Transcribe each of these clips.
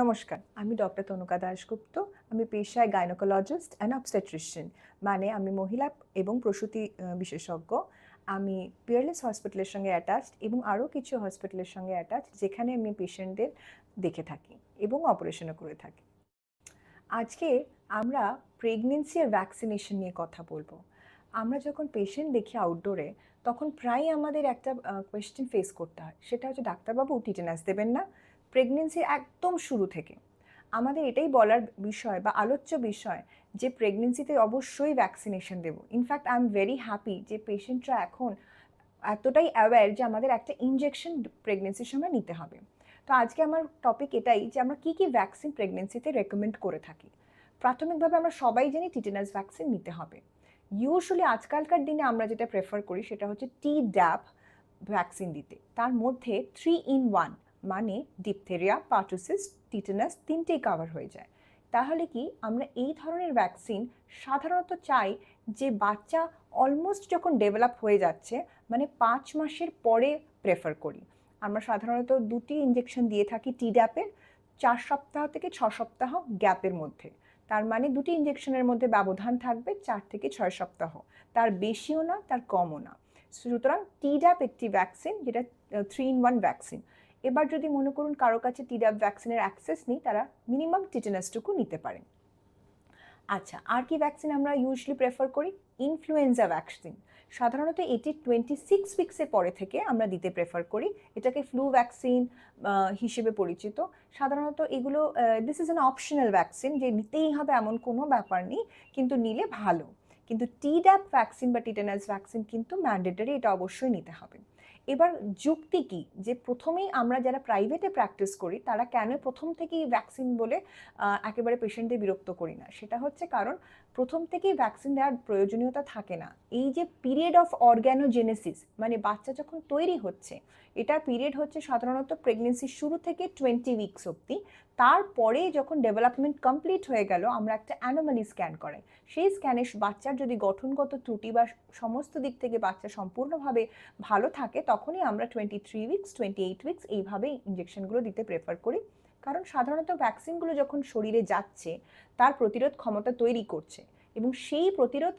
নমস্কার, আমি ডক্টর তনুকা দাশগুপ্ত। আমি পেশায় গাইনোকোলজিস্ট অ্যান্ড অবস্টেট্রিশিয়ান, মানে আমি মহিলা এবং প্রসূতি বিশেষজ্ঞ। আমি পিয়ারলেস হসপিটালের সঙ্গে অ্যাটাচড এবং আরও কিছু হসপিটালের সঙ্গে অ্যাটাচড, যেখানে আমি পেশেন্টদের দেখে থাকি এবং অপারেশনও করে থাকি। আজকে আমরা প্রেগনেন্সি আর ভ্যাকসিনেশন নিয়ে কথা বলবো। আমরা যখন পেশেন্ট দেখি আউটডোরে, তখন প্রায়ই আমাদের একটা কোয়েশ্চেন ফেস করতে হয়, সেটা হচ্ছে ডাক্তারবাবু টিটেনাস দেবেন না প্রেগনেন্সির একদম শুরু থেকে। আমাদের এটাই বলার বিষয় বা আলোচ্য বিষয় যে প্রেগনেন্সিতে অবশ্যই ভ্যাকসিনেশন দেবো। In fact I am very happy যে পেশেন্টরা এখন এতটাই অ্যাওয়্যার যে আমাদের একটা ইনজেকশন প্রেগনেন্সির সময় নিতে হবে। তো আজকে আমার টপিক এটাই যে আমরা কী কী ভ্যাকসিন প্রেগনেন্সিতে রেকমেন্ড করে থাকি। প্রাথমিকভাবে আমরা সবাই জানি টিটেনাস ভ্যাকসিন নিতে হবে। ইউজুয়ালি আজকালকার দিনে আমরা যেটা প্রেফার করি সেটা হচ্ছে Tdap ভ্যাকসিন দিতে। তার মধ্যে 3 in 1, মানে ডিপথেরিয়া, পার্টুসিস, টিটেনাস তিনটেই কাভার হয়ে যায়। তাহলে কি আমরা এই ধরনের ভ্যাকসিন সাধারণত চাই যে বাচ্চা অলমোস্ট যখন ডেভেলপ হয়ে যাচ্ছে, মানে 5 মাসের পরে প্রেফার করি। আমরা সাধারণত 2টি ইঞ্জেকশন দিয়ে থাকি Tdap-এর, 4 সপ্তাহ থেকে 6 সপ্তাহ গ্যাপের মধ্যে। তার মানে 2টি ইঞ্জেকশনের মধ্যে ব্যবধান থাকবে 4 থেকে 6 সপ্তাহ, তার বেশিও না তার কমও না। সুতরাং Tdap একটি ভ্যাকসিন, যেটা 3 in 1 ভ্যাকসিন। এবার যদি মনে করুন কারো কাছে Tdap ভ্যাকসিনের অ্যাক্সেস নেই, তারা মিনিমাম টিটেনাসটুকু নিতে পারেন। আচ্ছা, আর কি ভ্যাকসিন আমরা ইউজুয়ালি প্রেফার করি? Influenza vaccine. সাধারণত এটি 26 উইক্সের পরে থেকে আমরা দিতে প্রেফার করি। এটাকে ফ্লু ভ্যাকসিন হিসেবে পরিচিত। সাধারণত এগুলো this is an optional vaccine, যে নিতেই হবে এমন কোনো ব্যাপার নেই, কিন্তু নিলে ভালো। কিন্তু Tdap ভ্যাকসিন বা টিটেনাস ভ্যাকসিন কিন্তু ম্যান্ডেটরি, এটা অবশ্যই নিতে হবে। এবার যুক্তি কি যে প্রথমেই আমরা যারা প্রাইভেটে প্র্যাকটিস করি তারা কেন প্রথম থেকেই ভ্যাকসিন বলে একেবারে পেশেন্টদের বিরক্ত করি না? সেটা হচ্ছে কারণ প্রথম থেকেই ভ্যাকসিন দেওয়ার প্রয়োজনীয়তা থাকে না। এই যে পিরিয়ড অফ অর্গ্যানোজেনেসিস, মানে বাচ্চা যখন তৈরি হচ্ছে, এটার পিরিয়ড হচ্ছে সাধারণত প্রেগনেন্সির শুরু থেকে 20 উইকস অবধি। তারপরে যখন ডেভেলপমেন্ট কমপ্লিট হয়ে গেল, আমরা একটা অ্যানোমালি স্ক্যান করাই। সেই স্ক্যানে বাচ্চার যদি গঠনগত ত্রুটি বা সমস্ত দিক থেকে বাচ্চা সম্পূর্ণভাবে ভালো থাকে, তখনই আমরা 23 উইকস, 28 উইকস এইভাবে ইঞ্জেকশনগুলো দিতে প্রেফার করি। কারণ সাধারণত ভ্যাকসিনগুলো যখন শরীরে যাচ্ছে, তার প্রতিরোধ ক্ষমতা তৈরি করছে, এবং সেই প্রতিরোধ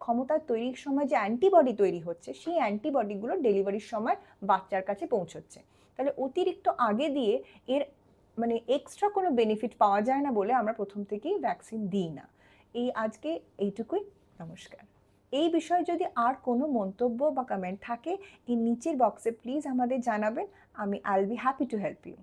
ক্ষমতা তৈরির সময় যে অ্যান্টিবডি তৈরি হচ্ছে, সেই অ্যান্টিবডিগুলো ডেলিভারির সময় বাচ্চার কাছে পৌঁছচ্ছে। তাহলে অতিরিক্ত আগে দিয়ে এর মানে এক্সট্রা কোনো বেনিফিট পাওয়া যায় না বলে আমরা প্রথম থেকেই ভ্যাকসিন দিই না। আজকে এইটুকুই। নমস্কার। এই বিষয়ে যদি আর কোনো মন্তব্য বা কমেন্ট থাকে, এই নিচের বক্সে প্লিজ আমাদের জানাবেন। I will be happy to help you.